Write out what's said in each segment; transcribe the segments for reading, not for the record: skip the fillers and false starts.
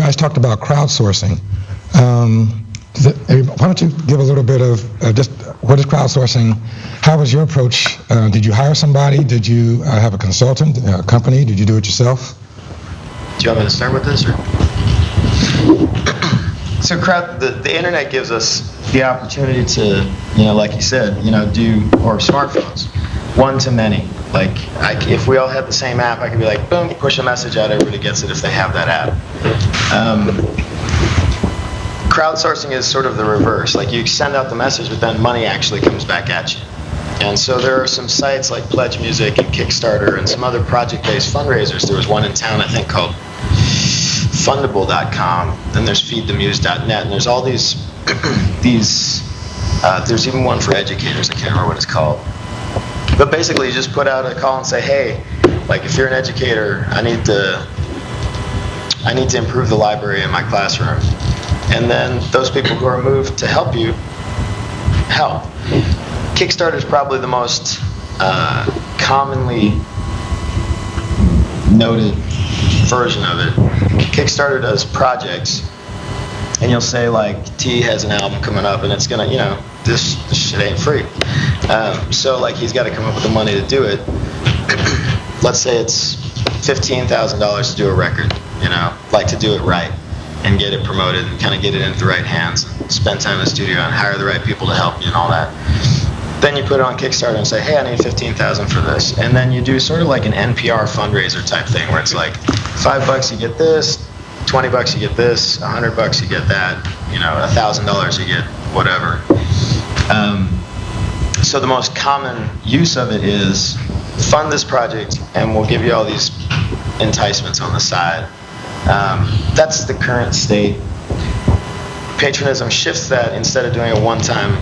guys talked about crowdsourcing. Why don't you give a little bit of just what is crowdsourcing? How was your approach? Did you hire somebody? Did you have a consultant, a company? Did you do it yourself? Do you want me to start with this? Or? So the internet gives us the opportunity to, like you said, or smartphones, one-to-many. Like, if we all had the same app, I could be like, boom, push a message out, everybody gets it if they have that app. Crowdsourcing is sort of the reverse. Like, you send out the message, but then money actually comes back at you. And so there are some sites like Pledge Music and Kickstarter and some other project-based fundraisers. There was one in town, I think, called Fundable.com. Then there's FeedTheMuse.net, and there's all these there's even one for educators. I can't remember what it's called. But basically, you just put out a call and say, hey, like, if you're an educator, I need to improve the library in my classroom. And then those people who are moved to help you, help. Kickstarter is probably the most commonly noted version of it. Kickstarter does projects, and you'll say, like, T has an album coming up, and it's gonna, this shit ain't free. So, like, he's got to come up with the money to do it. Let's say it's $15,000 to do a record, like, to do it right and get it promoted and kind of get it into the right hands and spend time in the studio and hire the right people to help you and all that. Then you put it on Kickstarter and say, hey, I need $15,000 for this. And then you do sort of like an NPR fundraiser type thing where it's like $5 you get this, $20 you get this, $100 you get that, $1,000 you get whatever. So the most common use of it is fund this project and we'll give you all these enticements on the side. That's the current state. Patronism shifts that. Instead of doing a one-time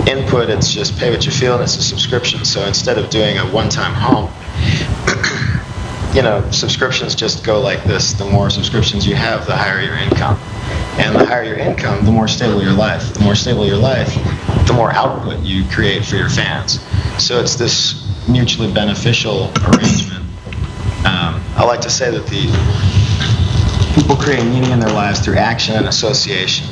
input, it's just pay what you feel, and it's a subscription. So instead of doing a one-time hump, subscriptions just go like this. The more subscriptions you have, the higher your income. And the higher your income, the more stable your life. The more stable your life, the more output you create for your fans. So it's this mutually beneficial arrangement. I like to say that the people create meaning in their lives through action and association.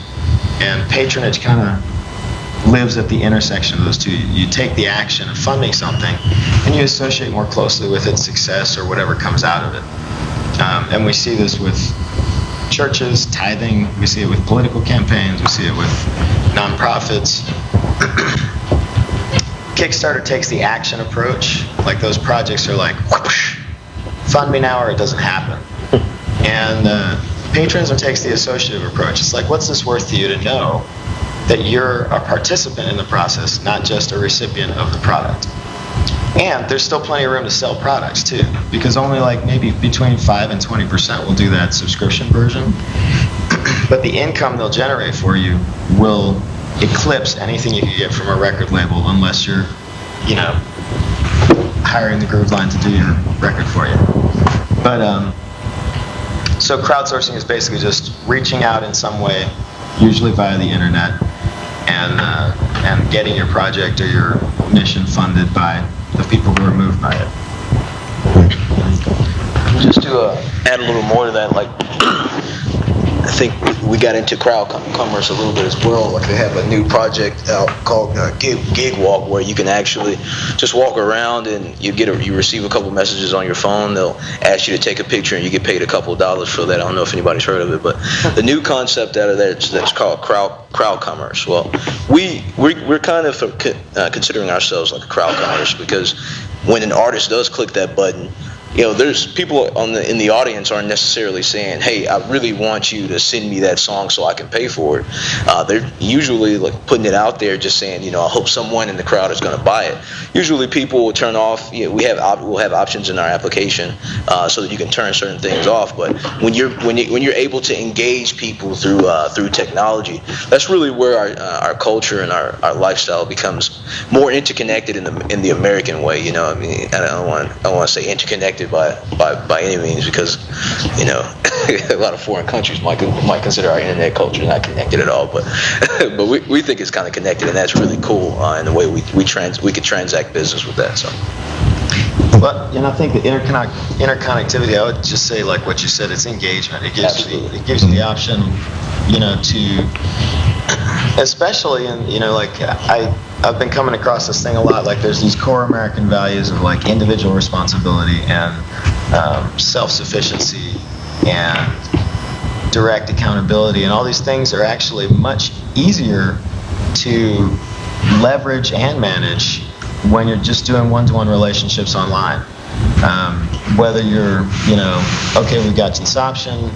And patronage kind of lives at the intersection of those two. You take the action of funding something and you associate more closely with its success or whatever comes out of it. And we see this with churches, tithing, we see it with political campaigns, we see it with nonprofits. Kickstarter takes the action approach. Like, those projects are like, whoosh, fund me now or it doesn't happen. And patronism takes the associative approach. It's like, what's this worth to you to know that you're a participant in the process, not just a recipient of the product? And there's still plenty of room to sell products too, because only like maybe between 5 and 20% will do that subscription version. But the income they'll generate for you will eclipse anything you could get from a record label, unless you're, hiring the Groove Line to do your record for you. But so crowdsourcing is basically just reaching out in some way, usually via the internet, and getting your project or your mission funded by the people who are moved by it. Just to add a little more to that, like, I think we got into crowd commerce a little bit as well. Like, they have a new project out called Gig Walk, where you can actually just walk around and you receive a couple messages on your phone. They'll ask you to take a picture and you get paid a couple of dollars for that. I don't know if anybody's heard of it, but the new concept out of that's called crowd commerce. Well, we're kind of considering ourselves like a crowd commerce, because when an artist does click that button, there's people in the audience aren't necessarily saying, hey, I really want you to send me that song so I can pay for it. They're usually like putting it out there, just saying, I hope someone in the crowd is going to buy it. Usually people will turn off, we'll have options in our application so that you can turn certain things off. But when you're able to engage people through technology, that's really where our culture and our lifestyle becomes more interconnected in the American way. I don't want to say interconnected by any means, because a lot of foreign countries might consider our internet culture not connected at all, but we think it's kind of connected, and that's really cool in the way we could transact business with that. So But I think the interconnectivity, I would just say, like what you said, it's engagement. It gives you the option, to, especially in, like I've been coming across this thing a lot. Like there's these core American values of like individual responsibility and self-sufficiency and direct accountability, and all these things are actually much easier to leverage and manage when you're just doing one-to-one relationships online. Whether you're, okay, we've got this option,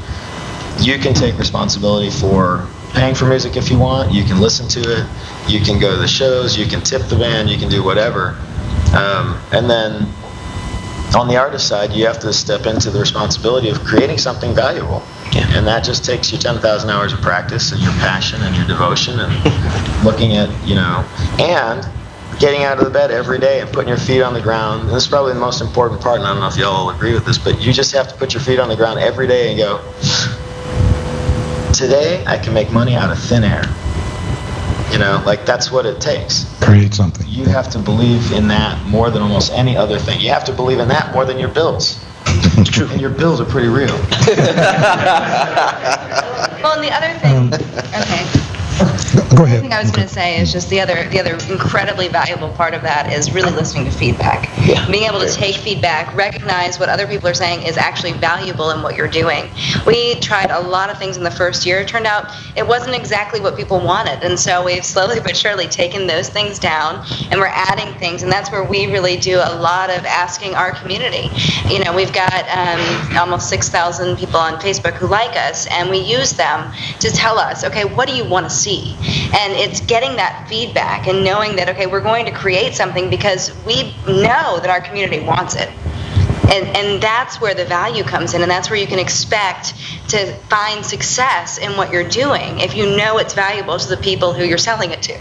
you can take responsibility for paying for music if you want, you can listen to it, you can go to the shows, you can tip the band, you can do whatever. And then on the artist side, you have to step into the responsibility of creating something valuable. Yeah. And that just takes you 10,000 hours of practice and your passion and your devotion and looking at, and getting out of the bed every day and putting your feet on the ground. And this is probably the most important part, and I don't know if y'all will agree with this, but you just have to put your feet on the ground every day and go, today I can make money out of thin air. Like that's what it takes. Create something. You have to believe in that more than almost any other thing. You have to believe in that more than your bills. It's true. And your bills are pretty real. Well, and the other thing, okay. Go ahead. The thing I was going to say is just the other incredibly valuable part of that is really listening to feedback. Yeah. Being able to take feedback, recognize what other people are saying is actually valuable in what you're doing. We tried a lot of things in the first year. It turned out it wasn't exactly what people wanted, and so we've slowly but surely taken those things down, and we're adding things, and that's where we really do a lot of asking our community. We've got almost 6,000 people on Facebook who like us, and we use them to tell us, okay, what do you want to see? And it's getting that feedback and knowing that, okay, we're going to create something because we know that our community wants it. And that's where the value comes in, and that's where you can expect to find success in what you're doing if you know it's valuable to the people who you're selling it to.